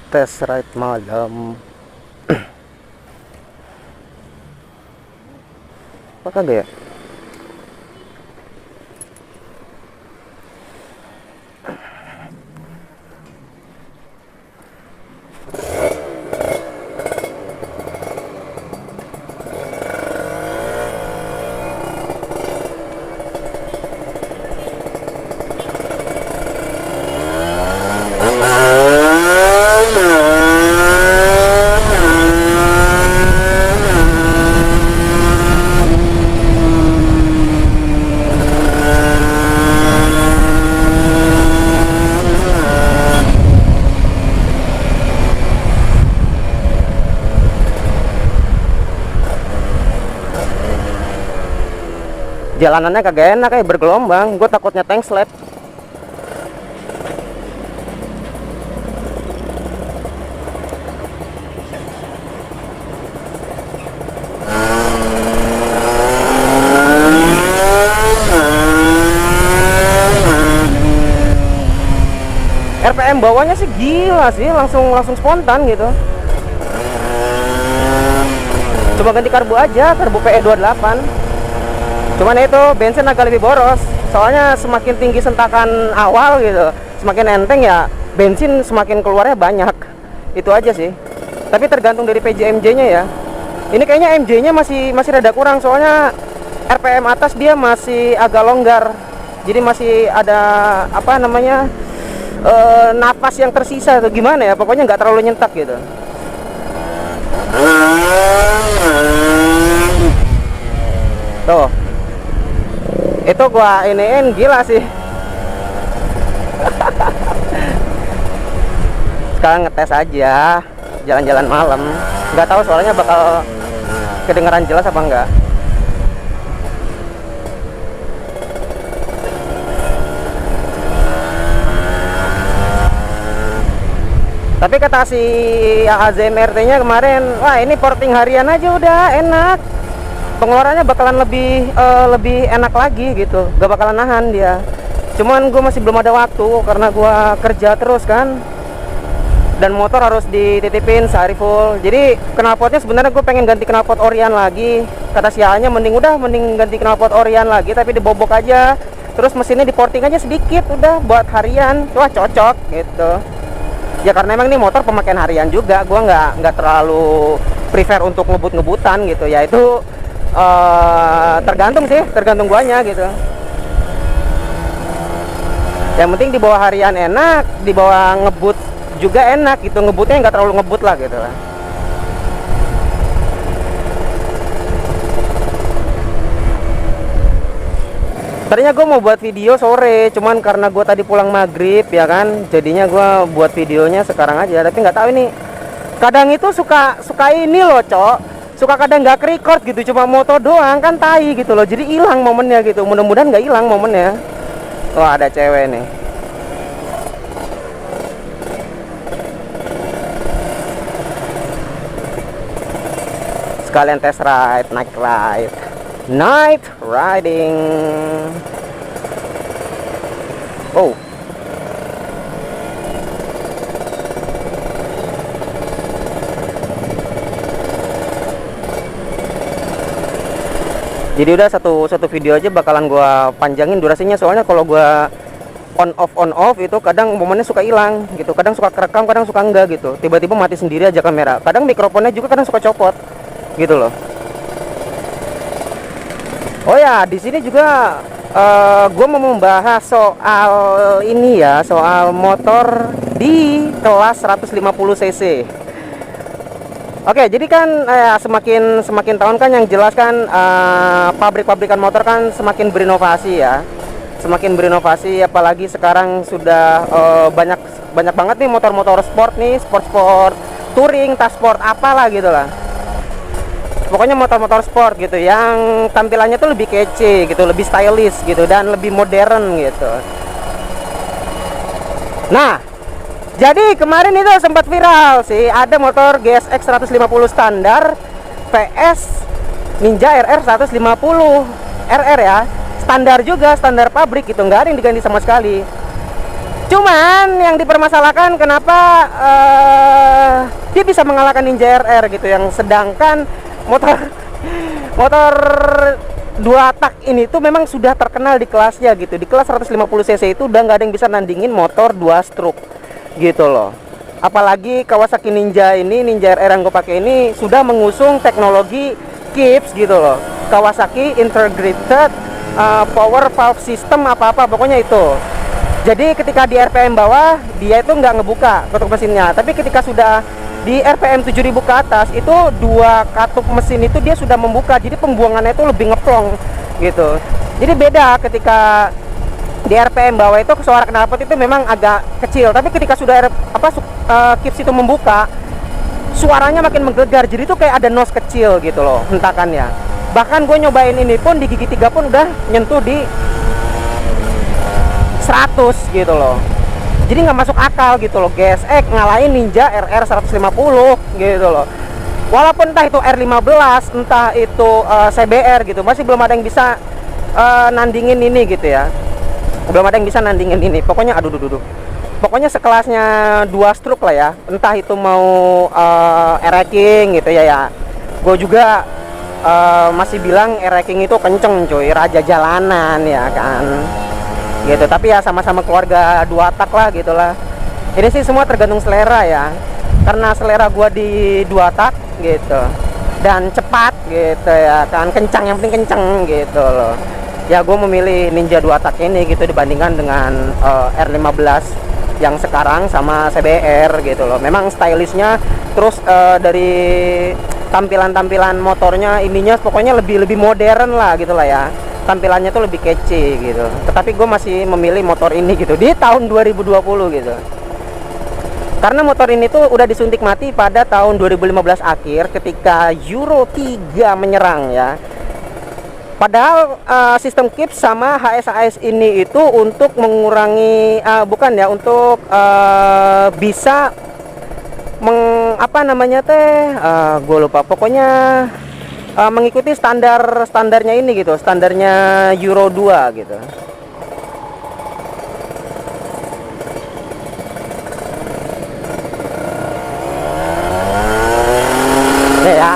Test ride malam. Apa kagak ya? Jalanannya kagak enak kayak bergelombang, gue takutnya tank slap. RPM bawahnya sih gila sih, langsung spontan gitu. Coba ganti karbu aja, karbu PE 28. Cuman itu bensin agak lebih boros, soalnya semakin tinggi sentakan awal gitu, semakin enteng ya bensin semakin keluarnya banyak. Itu aja sih. Tapi tergantung dari PJMJ-nya ya. Ini kayaknya MJ-nya masih rada kurang, soalnya RPM atas dia masih agak longgar. Jadi masih ada apa namanya? Napas yang tersisa atau gimana ya, pokoknya nggak terlalu nyentak gitu. Tuh. Itu gua iniin gila sih. Sekarang ngetes aja jalan-jalan malam. Nggak tahu suaranya bakal kedengeran jelas apa enggak. Tapi kata si AZMRT-nya kemarin, wah ini porting harian aja udah enak. Pengeluarannya bakalan lebih enak lagi gitu, gak bakalan nahan dia. Cuman gue masih belum ada waktu karena gue kerja terus kan, dan motor harus dititipin sehari full. Jadi knalpotnya sebenarnya gue pengen ganti knalpot Orion lagi. Kata si A-nya mending ganti knalpot Orion lagi, tapi dibobok aja, terus mesinnya diporting aja sedikit udah buat harian. Wah cocok gitu ya, karena emang ini motor pemakaian harian juga. Gue nggak terlalu prefer untuk ngebut-ngebutan gitu ya. Itu tergantung guanya gitu. Yang penting di bawah harian enak, di bawah ngebut juga enak gitu. Ngebutnya nggak terlalu ngebut lah gitu lah. Tadinya gue mau buat video sore, cuman karena gue tadi pulang maghrib ya kan, jadinya gue buat videonya sekarang aja. Tapi nggak tahu ini, kadang itu suka ini loh cok, suka kadang nggak record gitu, cuma moto doang kan tai gitu loh, jadi hilang momennya gitu. Mudah-mudahan nggak hilang momennya. Wah ada cewek nih. Sekalian test ride, night riding. Oh, jadi udah satu video aja bakalan gua panjangin durasinya, soalnya kalau gua on off itu kadang momennya suka hilang gitu, kadang suka kerekam, kadang suka enggak gitu, tiba-tiba mati sendiri aja kamera, kadang mikrofonnya juga kadang suka copot gitu loh. Oh ya, di sini juga gue mau membahas soal ini ya, soal motor di kelas 150 cc. Oke, jadi kan semakin tahun kan yang jelas kan pabrik-pabrikan motor kan semakin berinovasi ya, apalagi sekarang sudah banyak banget nih motor-motor sport nih, sport touring, tas sport apalah gitu lah. Pokoknya motor-motor sport gitu yang tampilannya tuh lebih kece gitu, lebih stylish gitu, dan lebih modern gitu. Nah, jadi kemarin itu sempat viral sih, ada motor GSX 150 standar PS Ninja RR 150 RR ya, standar juga, standar pabrik gitu, nggak ada yang diganti sama sekali. Cuman yang dipermasalahkan kenapa dia bisa mengalahkan Ninja RR gitu, yang sedangkan motor motor 2 tak ini tuh memang sudah terkenal di kelasnya gitu. Di kelas 150 cc itu udah nggak ada yang bisa nandingin motor 2 stroke gitu loh. Apalagi Kawasaki Ninja ini, Ninja RR yang gue pakai ini sudah mengusung teknologi KIPS gitu loh. Kawasaki Integrated Power Valve System apa-apa pokoknya itu. Jadi ketika di RPM bawah dia itu nggak ngebuka katup mesinnya, tapi ketika sudah di RPM 7000 ke atas itu 2 katup mesin itu dia sudah membuka, jadi pembuangannya itu lebih ngeplong gitu. Jadi beda ketika di RPM bawah itu suara knalpot itu memang agak kecil, tapi ketika sudah kips itu membuka suaranya makin menggelegar, jadi itu kayak ada noise kecil gitu loh hentakannya. Bahkan gue nyobain ini pun di gigi 3 pun udah nyentuh di 100 gitu loh. Jadi nggak masuk akal gitu loh, GSX ngalahin Ninja RR 150 gitu loh. Walaupun entah itu R15, entah itu CBR gitu, masih belum ada yang bisa nandingin ini gitu ya. Belum ada yang bisa nandingin ini. Pokoknya pokoknya sekelasnya 2 stroke lah ya. Entah itu mau R-King gitu ya. Gue juga masih bilang R-King itu kenceng cuy, raja jalanan ya kan gitu. Tapi ya sama-sama keluarga 2 tak lah gitulah. Ini sih semua tergantung selera ya, karena selera gua di 2 tak gitu dan cepat gitu ya kan, kencang, yang penting kencang gitu loh ya. Gue memilih Ninja 2 tak ini gitu dibandingkan dengan R15 yang sekarang sama CBR gitu loh. Memang stylishnya, terus dari tampilan motornya ininya pokoknya lebih modern lah gitu lah ya, tampilannya tuh lebih kece gitu. Tetapi gue masih memilih motor ini gitu di tahun 2020 gitu, karena motor ini tuh udah disuntik mati pada tahun 2015 akhir ketika Euro 3 menyerang ya. Padahal sistem KIPS sama HSAS ini itu untuk mengurangi untuk bisa gue lupa pokoknya, mengikuti standarnya ini gitu, standarnya Euro 2 gitu. Ya.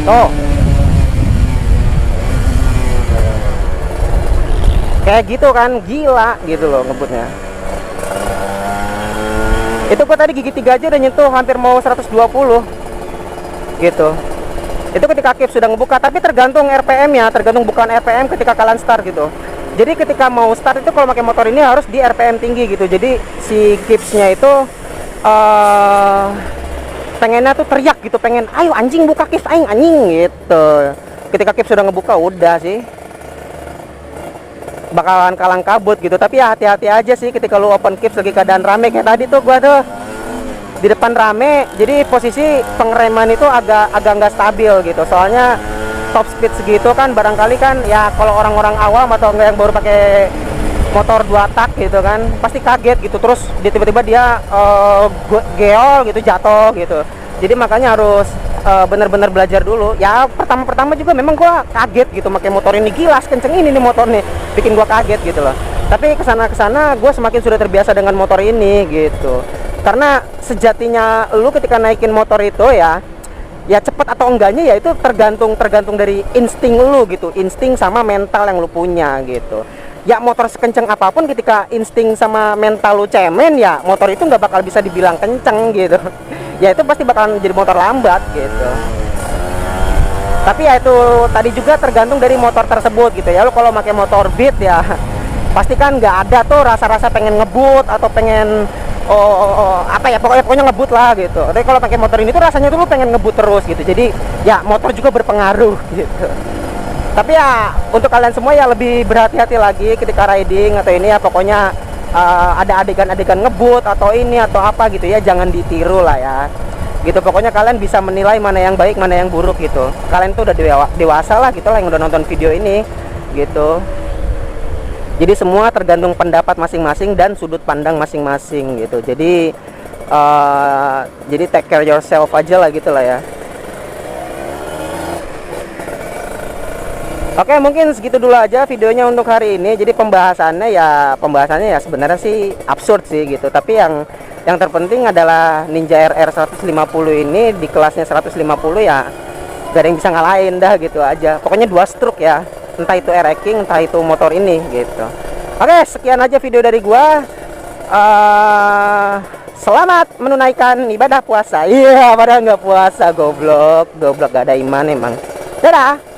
Tuh. Kayak gitu kan, gila gitu loh ngebutnya. Itu gua tadi gigi 3 aja udah nyentuh hampir mau 120 gitu. Itu ketika kips sudah ngebuka, tapi tergantung RPM ya, tergantung bukan RPM ketika kalian start gitu. Jadi ketika mau start itu kalau pakai motor ini harus di RPM tinggi gitu. Jadi si kipsnya itu pengennya tuh teriak gitu, pengen ayo anjing buka kips aing anjing gitu. Ketika kips sudah ngebuka udah sih bakalan kalang kabut gitu. Tapi ya hati-hati aja sih ketika lu open kips lagi keadaan rame kayak tadi tuh gua tuh di depan rame, jadi posisi pengereman itu agak nggak stabil gitu. Soalnya top speed segitu kan barangkali kan ya, kalau orang-orang awam atau enggak yang baru pakai motor 2 tak gitu kan pasti kaget gitu, terus dia tiba-tiba dia geol gitu, jatuh gitu. Jadi makanya harus bener-bener belajar dulu ya. Pertama-pertama juga memang gua kaget gitu pakai motor ini, gila kenceng ini nih motor nih, bikin gua kaget gitu loh. Tapi kesana gua semakin sudah terbiasa dengan motor ini gitu. Karena sejatinya lu ketika naikin motor itu ya cepat atau enggaknya ya itu tergantung dari insting lu gitu, insting sama mental yang lu punya gitu. Ya motor sekenceng apapun ketika insting sama mental lu cemen ya motor itu nggak bakal bisa dibilang kenceng gitu. Ya itu pasti bakalan jadi motor lambat gitu. Tapi ya itu tadi juga tergantung dari motor tersebut gitu ya. Lu kalau pakai motor Beat ya pasti kan nggak ada tuh rasa-rasa pengen ngebut atau pengen pokoknya ngebut lah gitu. Tapi kalau pakai motor ini tuh rasanya tuh lu pengen ngebut terus gitu. Jadi ya motor juga berpengaruh gitu. Tapi ya untuk kalian semua ya lebih berhati-hati lagi ketika riding atau ini ya, pokoknya ada adegan-adegan ngebut atau ini atau apa gitu ya, jangan ditiru lah ya gitu. Pokoknya kalian bisa menilai mana yang baik mana yang buruk gitu. Kalian tuh udah dewasa lah gitu lah yang udah nonton video ini gitu. Jadi semua tergantung pendapat masing-masing dan sudut pandang masing-masing gitu. Jadi take care yourself aja lah gitu lah ya. Oke, mungkin segitu dulu aja videonya untuk hari ini. Jadi pembahasannya ya sebenarnya sih absurd sih gitu. Tapi yang terpenting adalah Ninja RR 150 ini di kelasnya 150 ya gak ada yang bisa ngalahin dah gitu aja. Pokoknya 2 stroke ya. Entah itu R-King, entah itu motor ini gitu. Oke, sekian aja video dari gua. Selamat menunaikan ibadah puasa. Iya, padahal nggak puasa, goblok gak ada iman emang. Dadah.